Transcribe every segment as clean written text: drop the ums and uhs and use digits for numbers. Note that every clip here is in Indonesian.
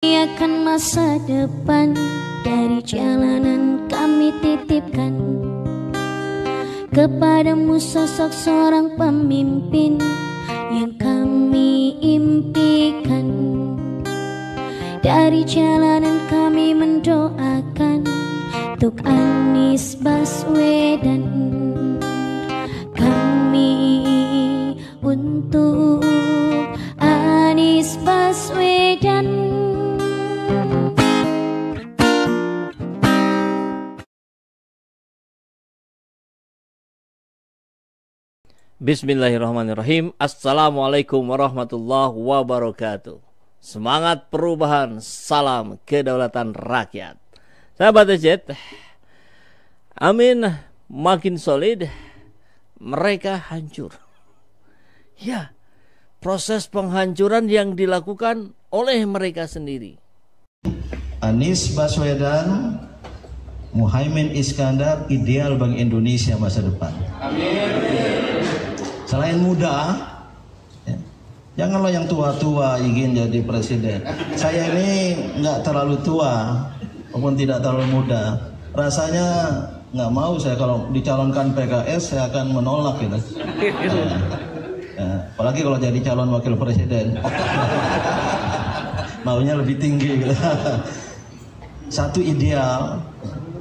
Akan masa depan dari jalanan kami titipkan kepadamu sosok seorang pemimpin yang kami impikan. Dari jalanan kami mendoakan untuk Anies Baswedan, kami untuk Anies Baswedan. Bismillahirrahmanirrahim. Assalamualaikum warahmatullahi wabarakatuh. Semangat perubahan, salam kedaulatan rakyat. Sahabat EZ, Amin makin solid, mereka hancur. Ya, proses penghancuran yang dilakukan oleh mereka sendiri. Anies Baswedan, Muhaimin Iskandar ideal Bank Indonesia masa depan. Amin. Selain muda, ya, janganlah yang tua-tua ingin jadi presiden. Saya ini nggak terlalu tua, maupun tidak terlalu muda. Rasanya nggak mau saya kalau dicalonkan PKS, saya akan menolak gitu. Apalagi kalau jadi calon wakil presiden, maunya lebih tinggi gitu. Satu ideal,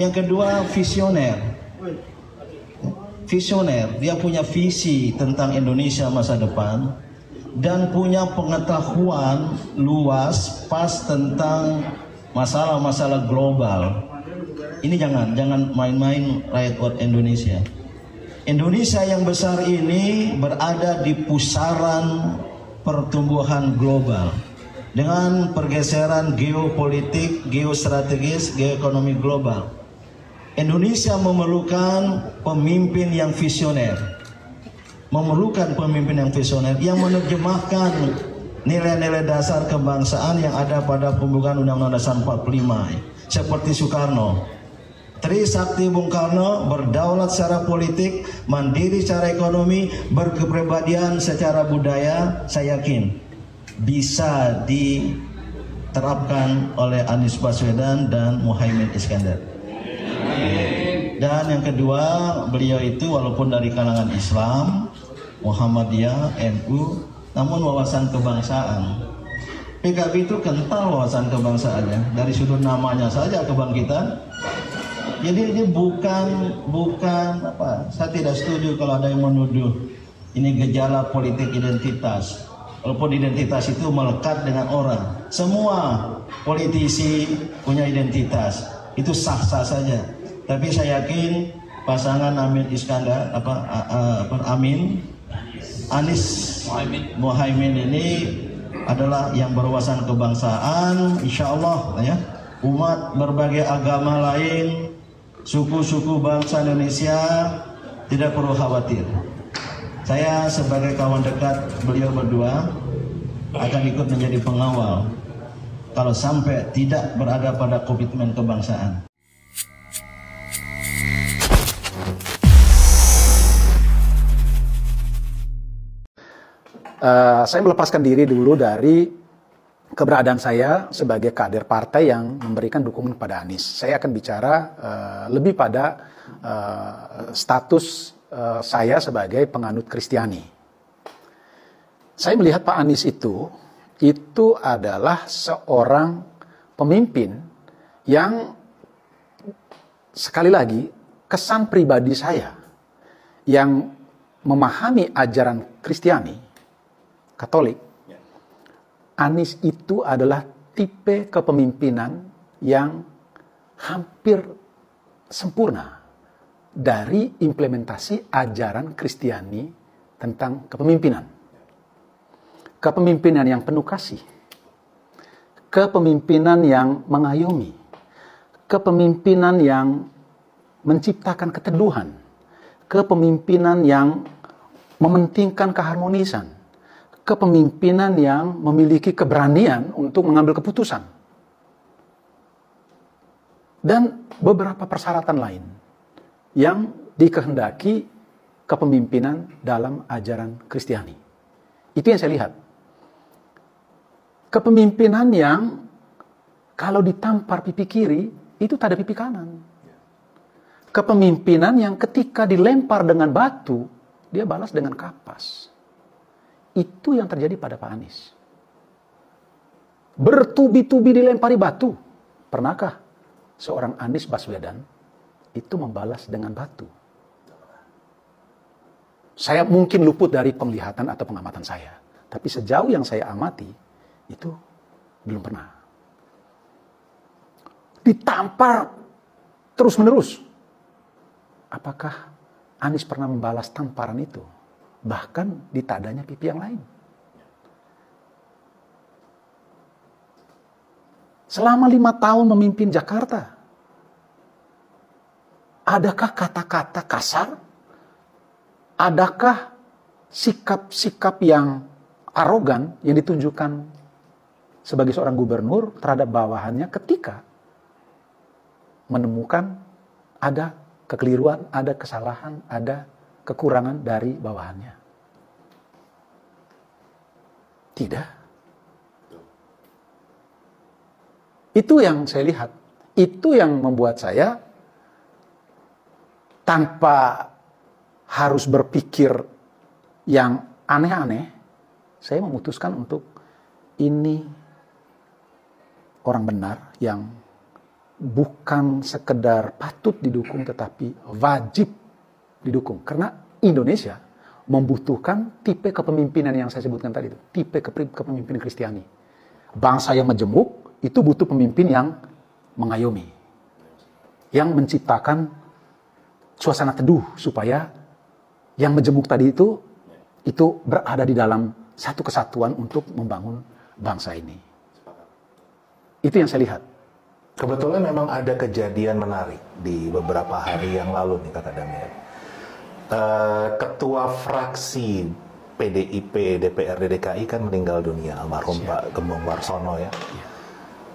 yang kedua visioner. Visioner, dia punya visi tentang Indonesia masa depan dan punya pengetahuan luas pas tentang masalah-masalah global. Ini jangan main-main rakyat buat Indonesia. Indonesia yang besar ini berada di pusaran pertumbuhan global dengan pergeseran geopolitik, geostrategis, geoekonomi global. Indonesia memerlukan pemimpin yang visioner, yang menerjemahkan nilai-nilai dasar kebangsaan yang ada pada pembukaan Undang-Undang Dasar 45, seperti Soekarno. Trisakti Bung Karno, berdaulat secara politik, mandiri secara ekonomi, berkepribadian secara budaya, saya yakin bisa diterapkan oleh Anies Baswedan dan Muhaimin Iskandar. Dan yang kedua, beliau itu walaupun dari kalangan Islam, Muhammadiyah, NU, namun wawasan kebangsaan. PKB itu kental wawasan kebangsaannya, dari sudut namanya saja kebangkitan. Jadi ini bukan apa? Saya tidak setuju kalau ada yang menuduh ini gejala politik identitas. Walaupun identitas itu melekat dengan orang, semua politisi punya identitas, itu sah-sah saja. Tapi saya yakin pasangan Amin Iskandar Anies Muhaimin ini adalah yang berwawasan kebangsaan, insya Allah ya. Umat berbagai agama lain, suku-suku bangsa Indonesia tidak perlu khawatir. Saya sebagai kawan dekat beliau berdua akan ikut menjadi pengawal kalau sampai tidak berada pada komitmen kebangsaan. Saya melepaskan diri dulu dari keberadaan saya sebagai kader partai yang memberikan dukungan pada Anies. Saya akan bicara lebih pada status saya sebagai penganut Kristiani. Saya melihat Pak Anies itu adalah seorang pemimpin yang sekali lagi kesan pribadi saya yang memahami ajaran Kristiani Katolik, Anies itu adalah tipe kepemimpinan yang hampir sempurna dari implementasi ajaran Kristiani tentang kepemimpinan. Kepemimpinan yang penuh kasih, kepemimpinan yang mengayomi, kepemimpinan yang menciptakan keteduhan, kepemimpinan yang mementingkan keharmonisan, kepemimpinan yang memiliki keberanian untuk mengambil keputusan, dan beberapa persyaratan lain yang dikehendaki kepemimpinan dalam ajaran Kristiani. Itu yang saya lihat. Kepemimpinan yang Kalau ditampar pipi kiri, itu tak ada pipi kanan. Kepemimpinan yang ketika dilempar dengan batu, dia balas dengan kapas. Itu yang terjadi pada Pak Anies. Bertubi-tubi dilempari batu. Pernahkah seorang Anies Baswedan itu membalas dengan batu? Saya mungkin luput dari penglihatan atau pengamatan saya. Tapi sejauh yang saya amati, itu belum pernah. Ditampar terus-menerus. Apakah Anies pernah membalas tamparan itu? Bahkan di tadanya pipi yang lain. Selama 5 tahun memimpin Jakarta, adakah kata-kata kasar? Adakah sikap-sikap yang arogan yang ditunjukkan sebagai seorang gubernur terhadap bawahannya ketika menemukan ada kekeliruan, ada kesalahan, ada kekurangan dari bawahannya? Tidak. Itu yang saya lihat. Itu yang membuat saya tanpa harus berpikir yang aneh-aneh, saya memutuskan untuk ini orang benar yang bukan sekedar patut didukung tetapi wajib didukung. Karena Indonesia membutuhkan tipe kepemimpinan yang saya sebutkan tadi itu. Tipe kepemimpinan Kristiani. Bangsa yang majemuk itu butuh pemimpin yang mengayomi. Yang menciptakan suasana teduh supaya yang majemuk tadi itu berada di dalam satu kesatuan untuk membangun bangsa ini. Itu yang saya lihat. Kebetulan memang ada kejadian menarik di beberapa hari yang lalu nih Kakak Damian. Ketua fraksi PDIP DPRD DKI kan meninggal dunia, almarhum Pak Gembong Warsono ya.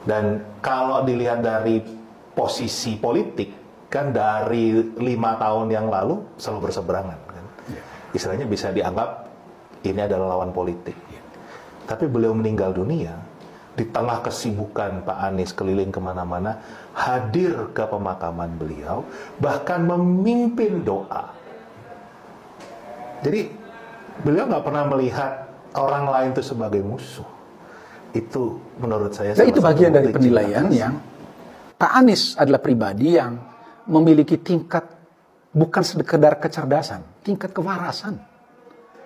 Dan kalau dilihat dari posisi politik, kan dari 5 tahun yang lalu selalu berseberangan kan. Istilahnya bisa dianggap ini adalah lawan politik. Tapi beliau meninggal dunia di tengah kesibukan Pak Anies keliling kemana-mana, hadir ke pemakaman beliau, bahkan memimpin doa. Jadi beliau nggak pernah melihat orang lain itu sebagai musuh. Itu menurut saya. Nah, itu bagian dari penilaian yang Pak Anies adalah pribadi yang memiliki tingkat bukan sekedar kecerdasan, tingkat kewarasan.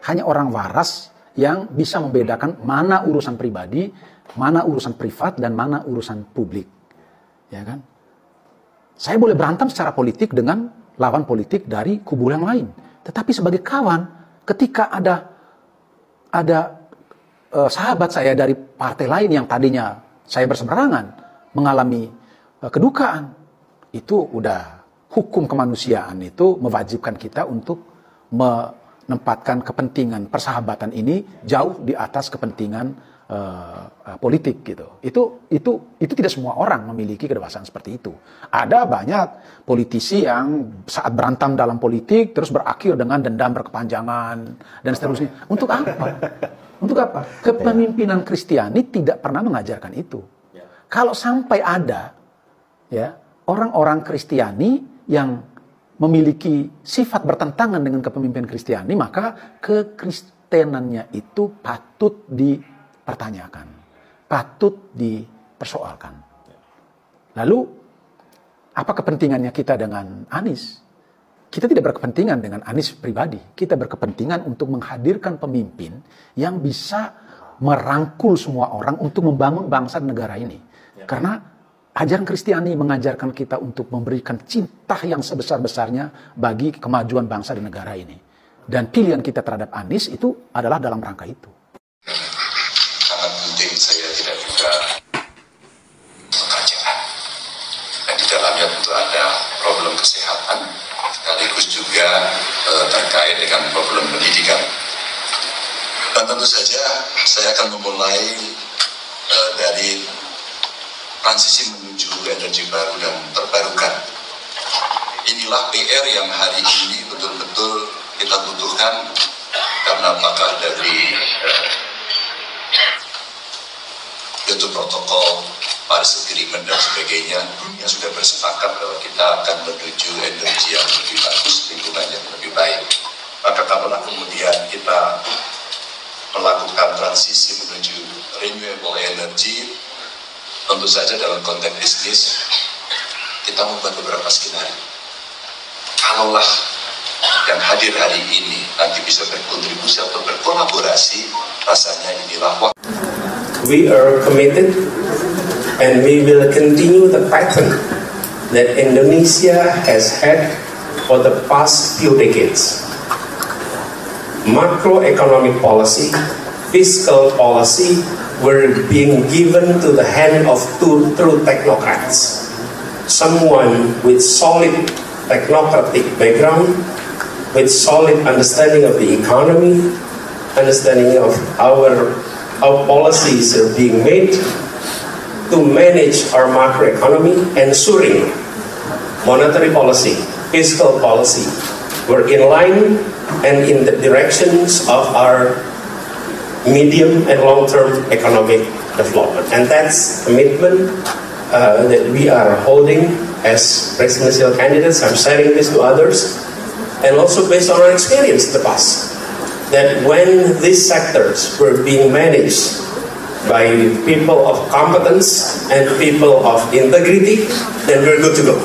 Hanya orang waras yang bisa membedakan mana urusan pribadi, mana urusan privat, dan mana urusan publik. Ya kan? Saya boleh berantem secara politik dengan lawan politik dari kubu yang lain. Tetapi sebagai kawan, ketika ada sahabat saya dari partai lain yang tadinya saya berseberangan, mengalami kedukaan, itu udah hukum kemanusiaan itu mewajibkan kita untuk menempatkan kepentingan persahabatan ini jauh di atas kepentingan politik gitu. Itu tidak semua orang memiliki kedewasaan seperti itu. Ada banyak politisi yang saat berantem dalam politik terus berakhir dengan dendam berkepanjangan dan seterusnya. Untuk apa? Untuk apa? Kepemimpinan Kristiani tidak pernah mengajarkan itu. Kalau sampai ada ya orang-orang Kristiani yang memiliki sifat bertentangan dengan kepemimpinan Kristiani, maka kekristenannya itu patut dipertanyakan, patut dipersoalkan. Lalu, apa kepentingannya kita dengan Anies? Kita tidak berkepentingan dengan Anies pribadi. Kita berkepentingan untuk menghadirkan pemimpin yang bisa merangkul semua orang untuk membangun bangsa dan negara ini. Karena ajaran Kristiani mengajarkan kita untuk memberikan cinta yang sebesar-besarnya bagi kemajuan bangsa dan negara ini. Dan pilihan kita terhadap Anies itu adalah dalam rangka itu. Sangat penting, saya tidak juga pekerjaan. Dan di dalamnya tentu ada problem kesehatan, sekaligus juga terkait dengan problem pendidikan. Dan tentu saja saya akan memulai dari transisi menuju energi baru dan terbarukan. Inilah PR yang hari ini betul-betul kita butuhkan, karena apakah dari yaitu protokol Paris Agreement dan sebagainya, dunia sudah bersepakat bahwa kita akan menuju energi yang lebih bagus, lingkungan yang lebih baik. Maka kalaulah kemudian kita melakukan transisi menuju renewable energy, tentu saja dalam konteks bisnis kita membuat beberapa skenario. Kalaulah yang hadir hari ini nanti bisa berkontribusi atau berkolaborasi, rasanya inilah waktu. We are committed and we will continue the pattern that Indonesia has had for the past few decades. Macroeconomic policy, fiscal policy were being given to the hand of two true technocrats. Someone with solid technocratic background, with solid understanding of the economy, understanding of how policies are being made to manage our macroeconomy, ensuring monetary policy, fiscal policy were in line and in the directions of our medium and long-term economic development. And that's commitment that we are holding as presidential candidates. I'm sharing this to others, and also based on our experience in the past, that when these sectors were being managed by people of competence and people of integrity, then we're good to go.